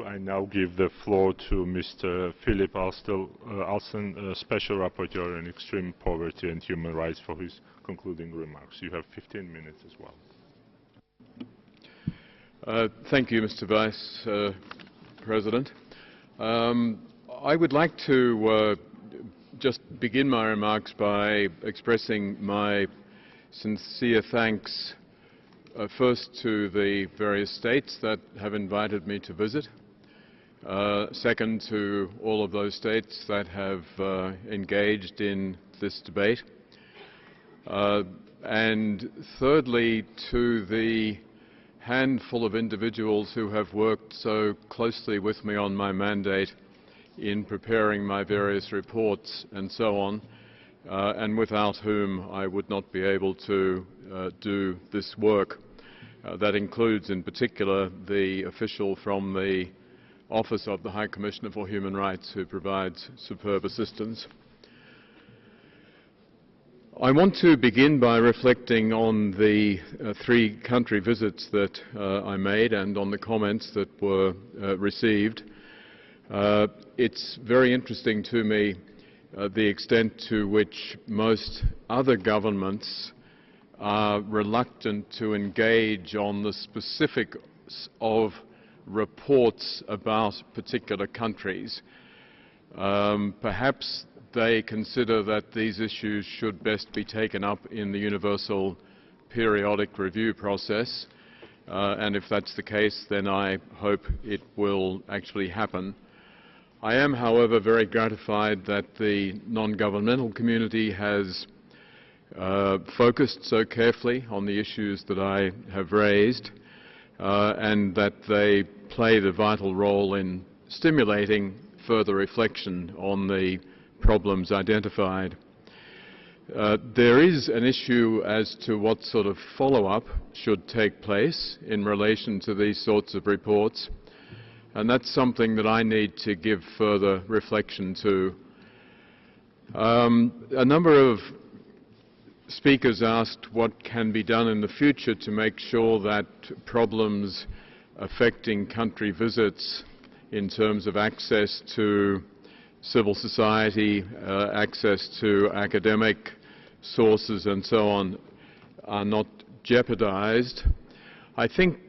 I now give the floor to Mr. Philip Alston, Special Rapporteur on Extreme Poverty and Human Rights, for his concluding remarks. You have 15 minutes as well. Thank you, Mr. Vice President. I would like to just begin my remarks by expressing my sincere thanks first to the various states that have invited me to visit, second to all of those states that have engaged in this debate, and thirdly to the handful of individuals who have worked so closely with me on my mandate in preparing my various reports and so on, and without whom I would not be able to do this work. That includes in particular the official from the Office of the High Commissioner for Human Rights who provides superb assistance. I want to begin by reflecting on the 3 country visits that I made and on the comments that were received. It's very interesting to me the extent to which most other governments are reluctant to engage on the specifics of reports about particular countries. Perhaps they consider that these issues should best be taken up in the universal periodic review process, and if that's the case, then I hope it will actually happen. I am, however, very gratified that the non-governmental community has focused so carefully on the issues that I have raised, and that they play the vital role in stimulating further reflection on the problems identified. There is an issue as to what sort of follow-up should take place in relation to these sorts of reports, and that's something that I need to give further reflection to. A number of speakers asked what can be done in the future to make sure that problems affecting country visits in terms of access to civil society, access to academic sources and so on are not jeopardized. I think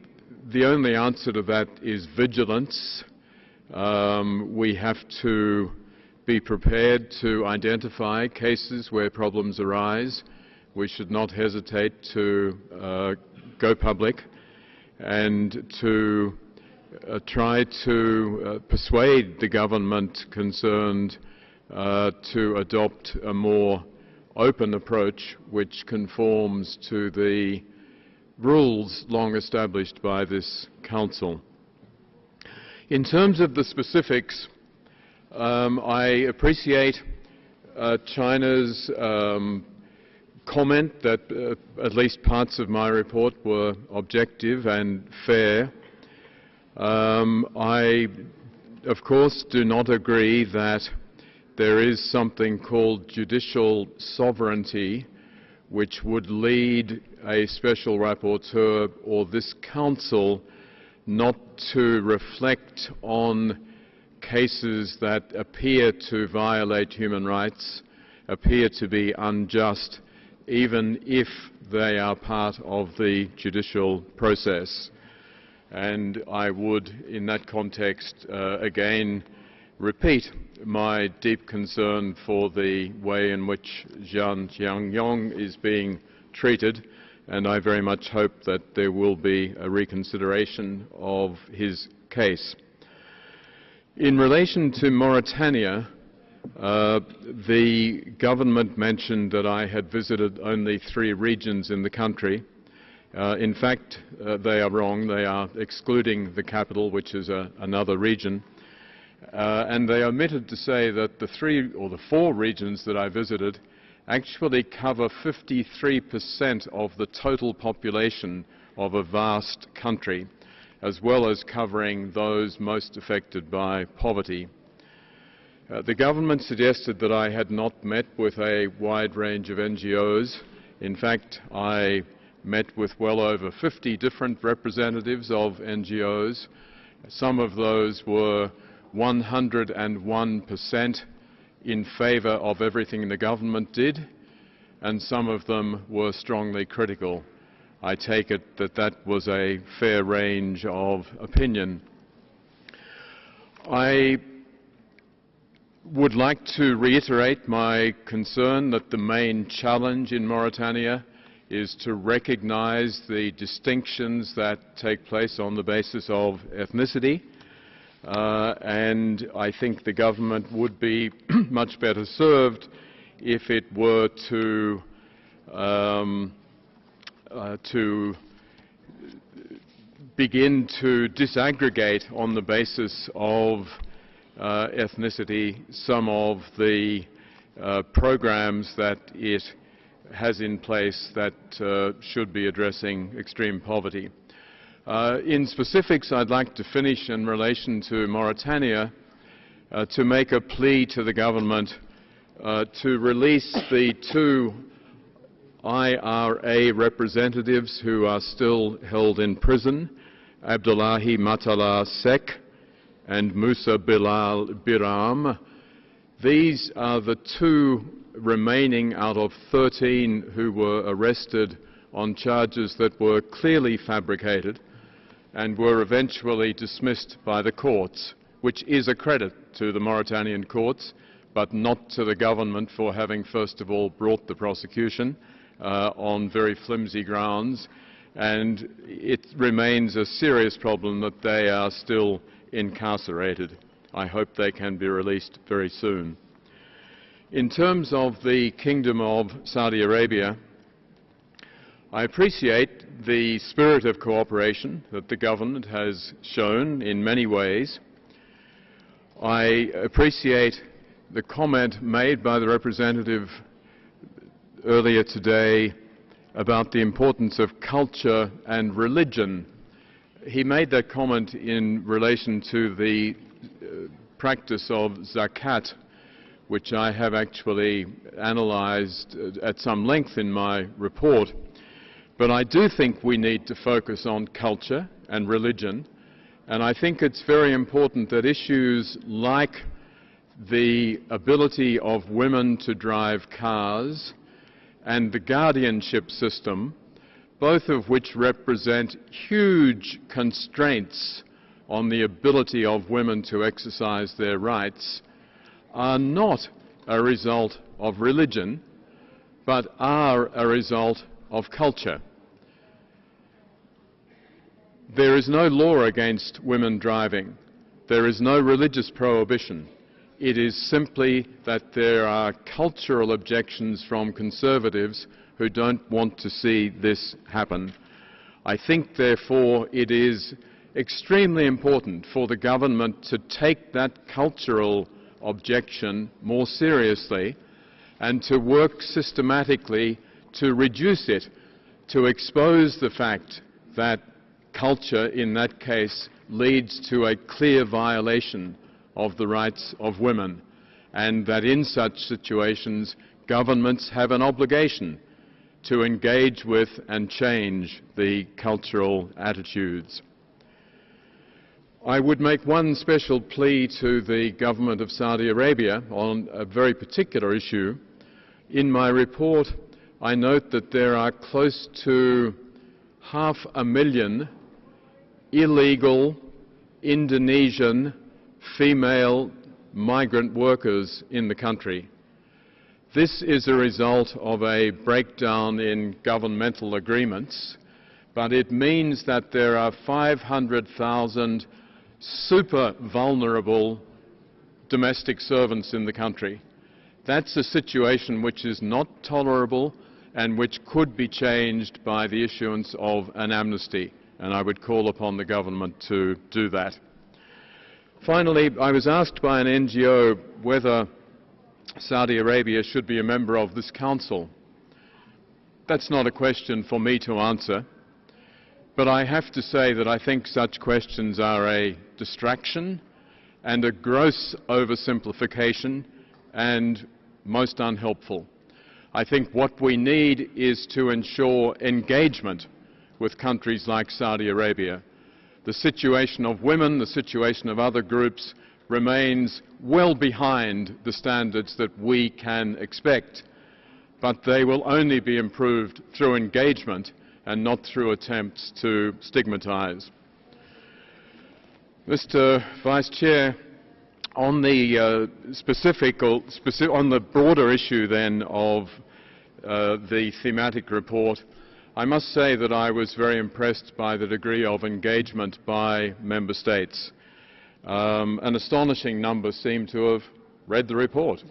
the only answer to that is vigilance. We have to be prepared to identify cases where problems arise. We should not hesitate to go public and to try to persuade the government concerned to adopt a more open approach which conforms to the rules long established by this Council. In terms of the specifics, I appreciate China's comment that at least parts of my report were objective and fair. I, of course, do not agree that there is something called judicial sovereignty which would lead a Special Rapporteur or this Council not to reflect on cases that appear to violate human rights, appear to be unjust, even if they are part of the judicial process. And I would, in that context, again repeat my deep concern for the way in which Zhan Jiangyong is being treated, and I very much hope that there will be a reconsideration of his case. In relation to Mauritania, the government mentioned that I had visited only 3 regions in the country. In fact, they are wrong. They are excluding the capital, which is another region. And they omitted to say that the 3 or the 4 regions that I visited actually cover 53% of the total population of a vast country, as well as covering those most affected by poverty. The government suggested that I had not met with a wide range of NGOs. In fact, I met with well over 50 different representatives of NGOs, Some of those were 101% in favor of everything the government did, and some of them were strongly critical. I take it that that was a fair range of opinion. I would like to reiterate my concern that the main challenge in Mauritania is to recognize the distinctions that take place on the basis of ethnicity, and I think the government would be much better served if it were to begin to disaggregate on the basis of ethnicity some of the programs that it has in place that should be addressing extreme poverty. In specifics, I'd like to finish in relation to Mauritania to make a plea to the government to release the 2 IRA representatives who are still held in prison, Abdullahi Matala Sek and Musa Bilal Biram. These are the 2 remaining out of 13 who were arrested on charges that were clearly fabricated and were eventually dismissed by the courts, which is a credit to the Mauritanian courts, but not to the government for having first of all brought the prosecution on very flimsy grounds, and it remains a serious problem that they are still incarcerated. I hope they can be released very soon. In terms of the Kingdom of Saudi Arabia, I appreciate the spirit of cooperation that the government has shown in many ways. I appreciate the comment made by the representative earlier today about the importance of culture and religion. He made that comment in relation to the practice of zakat, which I have actually analyzed at some length in my report. But I do think we need to focus on culture and religion, and I think it's very important that issues like the ability of women to drive cars and the guardianship system, both of which represent huge constraints on the ability of women to exercise their rights, are not a result of religion, but are a result of culture. There is no law against women driving. There is no religious prohibition. It is simply that there are cultural objections from conservatives who don't want to see this happen. I think, therefore, it is extremely important for the government to take that cultural objection more seriously and to work systematically to reduce it, to expose the fact that culture, in that case, leads to a clear violation of the rights of women, and that in such situations governments have an obligation to engage with and change the cultural attitudes. I would make one special plea to the government of Saudi Arabia on a very particular issue. In my report, I note that there are close to 500,000 illegal Indonesian female migrant workers in the country. This is a result of a breakdown in governmental agreements, but it means that there are 500,000 super vulnerable domestic servants in the country. That's a situation which is not tolerable and which could be changed by the issuance of an amnesty, and I would call upon the government to do that. Finally, I was asked by an NGO whether Saudi Arabia should be a member of this council. That's not a question for me to answer, but I have to say that I think such questions are a distraction and a gross oversimplification and most unhelpful. I think what we need is to ensure engagement with countries like Saudi Arabia. the situation of women, the situation of other groups remains well behind the standards that we can expect, but they will only be improved through engagement and not through attempts to stigmatize. Mr. Vice Chair, on the on the broader issue then of the thematic report, I must say that I was very impressed by the degree of engagement by member states. An astonishing number seem to have read the report.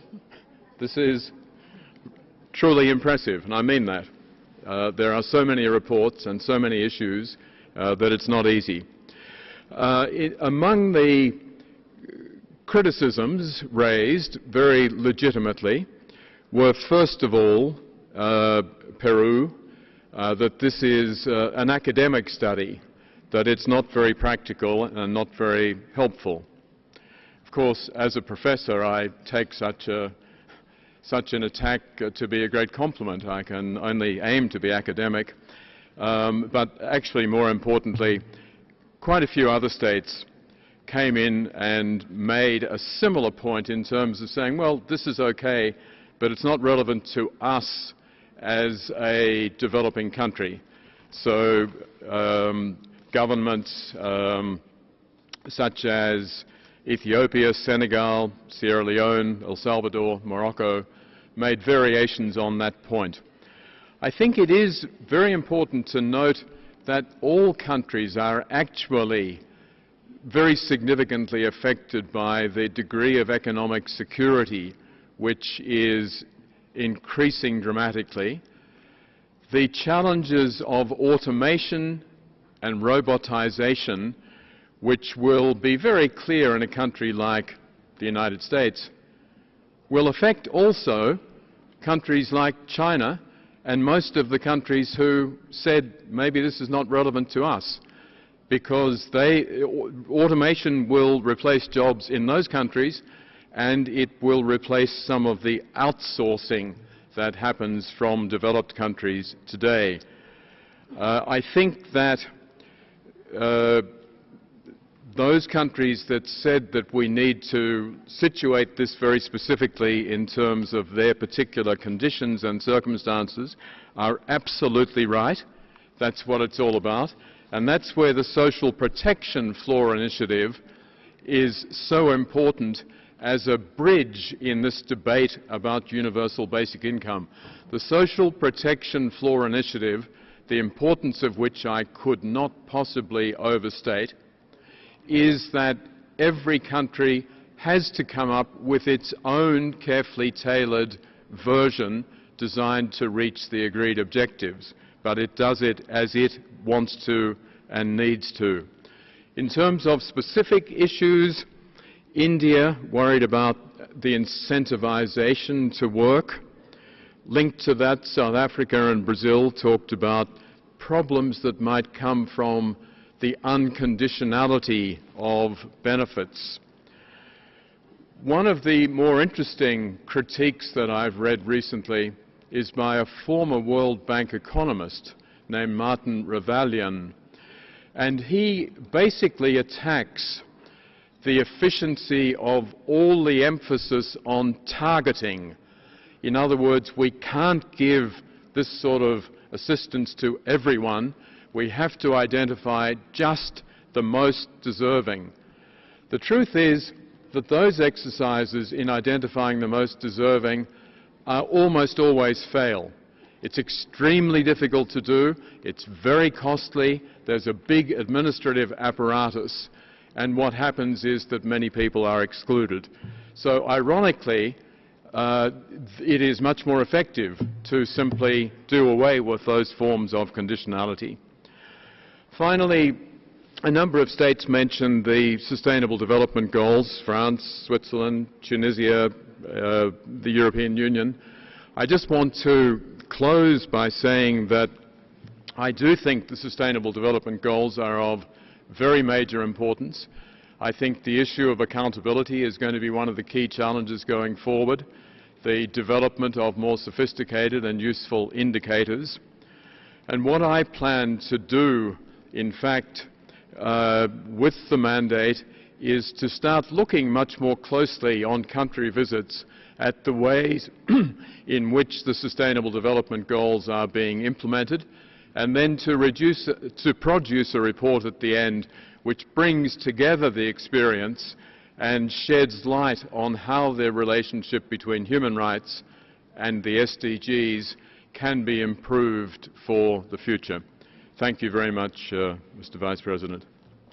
This is truly impressive, and I mean that. There are so many reports and so many issues that it's not easy. Among the criticisms raised very legitimately were, first of all, Peru, that this is an academic study, that it's not very practical and not very helpful. Of course, as a professor, I take such an attack to be a great compliment. I can only aim to be academic. But actually, more importantly, quite a few other states came in and made a similar point in terms of saying, well, this is okay, but it's not relevant to us as a developing country. So governments such as Ethiopia, Senegal, Sierra Leone, El Salvador, Morocco made variations on that point. I think it is very important to note that all countries are actually very significantly affected by the degree of economic security which is increasing dramatically. The challenges of automation and robotization, which will be very clear in a country like the United States, will affect also countries like China and most of the countries who said maybe this is not relevant to us, because automation will replace jobs in those countries and it will replace some of the outsourcing that happens from developed countries today. I think that those countries that said that we need to situate this very specifically in terms of their particular conditions and circumstances are absolutely right. That's what it's all about. And that's where the social protection floor initiative is so important as a bridge in this debate about universal basic income. The social protection floor initiative, the importance of which I could not possibly overstate, is that every country has to come up with its own carefully tailored version designed to reach the agreed objectives, but it does it as it wants to and needs to. In terms of specific issues, India worried about the incentivization to work. Linked to that, South Africa and Brazil talked about problems that might come from the unconditionality of benefits. One of the more interesting critiques that I've read recently is by a former World Bank economist named Martin Ravalian, and he basically attacks the efficiency of all the emphasis on targeting. In other words, we can't give this sort of assistance to everyone. We have to identify just the most deserving. The truth is that those exercises in identifying the most deserving almost always fail. It's extremely difficult to do. It's very costly. There's a big administrative apparatus. And what happens is that many people are excluded. So ironically, it is much more effective to simply do away with those forms of conditionality. Finally, a number of states mentioned the Sustainable Development Goals, France, Switzerland, Tunisia, the European Union. I just want to close by saying that I do think the Sustainable Development Goals are of very major importance. I think the issue of accountability is going to be one of the key challenges going forward, the development of more sophisticated and useful indicators. And what I plan to do, in fact, with the mandate is to start looking much more closely on country visits at the ways in which the Sustainable Development Goals are being implemented, and then to produce a report at the end which brings together the experience and sheds light on how the relationship between human rights and the SDGs can be improved for the future. Thank you very much, Mr. Vice President.